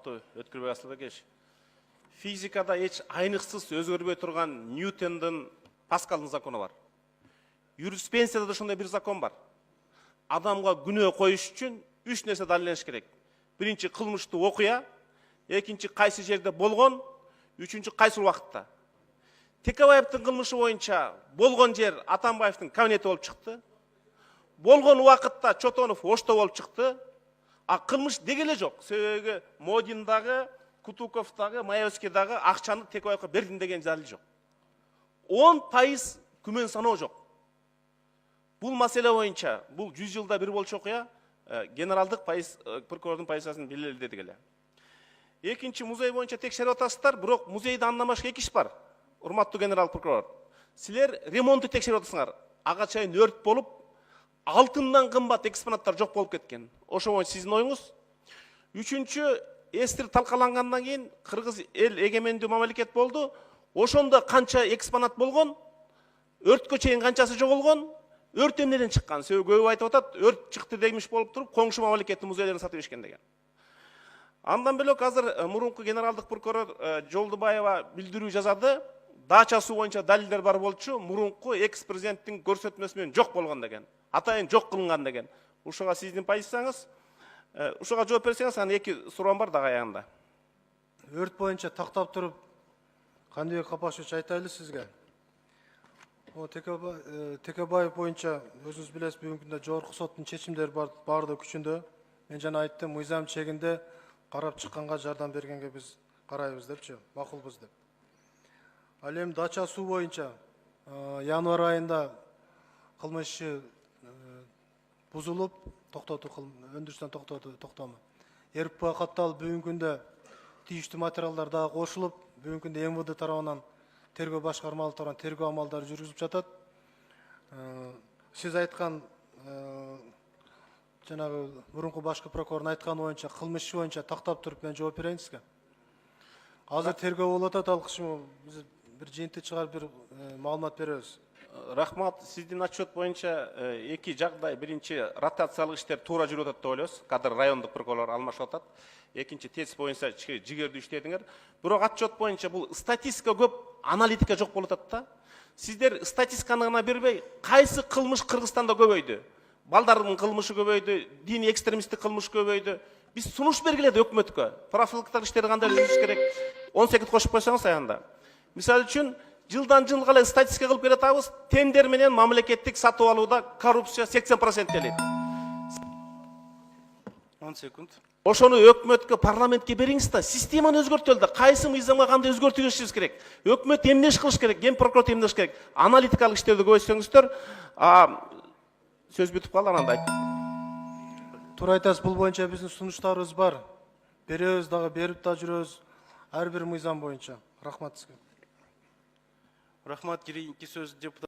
урматтуу Өткүрбек Асылбекович. Физикада эч айныксыз өзгөрбөй турган Ньютондун Паскалдын закону бар. Юриспруденцияда да ошондой бир закон бар. Адамга күнөө коюш үчүн 3 нерсе далилдениш керек. Биринчи кылмыштуу окуя, экинчи кайсы жерде болгон, үчүнчү кайсы убакытта. Текебаевдин кылмышы боюнча болгон жер Атамбаевдин кабинети болуп чыкты. Болгон убакытта Чотонов Ошто болуп чыкты. А кылмыш деги эле жок. Себеби Модиндагы, Кутуковдагы, Маевскийдагы акчаны Текебаевге бердим деген далил жок. 10% күмөн саноо жок. Бул маселе боюнча, бул 100 жылда бир болчу окуя, генералдык прокурордун позициясын белгиледи эле. Экинчи музей боюнча текшерип атасыздар, бирок музейди андамашка эки иш бар. Урматтуу генерал прокурор. Силер ремонтты текшерип атасыңар. Ага чейин өрт болуп, алтындан кымбат экспонаттар жок болуп кеткен. Ошо боюнча сиздин оюңуз. Үчүнчү, эстир талкалангандан кийин Кыргыз эл эгемендүү мамлекет болду. Ошондо канча экспонат болгон, өрткө чейин канчасы жоголгон, өрт эмнеден чыккан? Себеби көбү айтып атат, өрт чыкты дегmiş болуп туруп, коңшу мамлекеттин музейлерин сатып ишкен деген. Андан бөлөк азыр мурунку генералдык прокурор Жолдубаева билдирүү жазады. Дача суу боюнча далилдер бар болчу, мурунку экс-президенттин көрсөтмөсү менен жок болгон деген. Атайын жок кылынган деген. Ушуга сиздин позицияңыз, ушуга жооп берсеңиз, анан эки суроом бар дагы аягында. Өрт боюнча тактап туруп, Кандыбек Капашевич айтайлы сизге. Текебаев боюнча өзүңүз билесиз, бүгүнкү күндө жогорку соттун чечимдери барды күчүндө. Мен жана айттым, мыйзам чегинде карап чыкканга жардам бергенге биз карайбыз депчи, макулбуз деп. Ал эми Дача суу боюнча январь айында кылмышы бузулуп, өндүрүштөн токтому. РП катталып, бүгүнкү күндө тийиштүү материалдар дагы кошулуп, бүгүнкү күндө МВД тарабынан тергөө башкармалары тарабынан тергөө амалдары жүргүзүлүп жатат. Сиз айткан жанагы мурунку башкы прокурордун айтканы боюнча, кылмыш боюнча тактап туруп мен жооп берейин сизге. Азыр тергөө болуп атат, ал кышым биз бир жыйынтык чыгарып бир маалымат беребиз. Рахмат, сиздин отчет боюнча эки жагдай. Биринчи, ротациялык иштер туура жүрүп атат деп ойлойбуз. Кадыр райондук прокурорлор алмашып атат. Экинчи, тез боюнча жигердүү иштедиңер. Бирок отчет боюнча бул статистика көп, аналитика жок болуп атат да. Сиздер статистиканы гана бербей, кайсы кылмыш Кыргызстанда көбөйдү? Балдардын кылмышы көбөйдү, диний экстремисттик кылмыш көбөйдү. Биз сунуш бергиледи өкмөткө. Профилактикалык иштерди кандай жүргүзүш керек? 18 кошуп койсоңуз аянда. Мисалы үчүн, жылдан жылга эле статистика кылып келатабыз, тендер менен мамлекеттик сатып алууда коррупция 80% элек. 10 секунд. Ошону өкмөткө, парламентке бериңиз да, системаны өзгөртөлү да, кайсы мыйзамга кандай өзгөртүш керек? Өкмөт эмне иш кылыш керек? Ген прокурор эмне иш керек? Аналитикалык иштерди көбөйтсөңүздөр, сөз бүтүп калды, анан айт. Туура айтасыз, бул боюнча биздин сунуштарыбыз бар. Беребиз дагы, берип да жүрөбүз. Ар бир мыйзам боюнча. Рахмат сизге. Рахмат, кийинки сөз депутат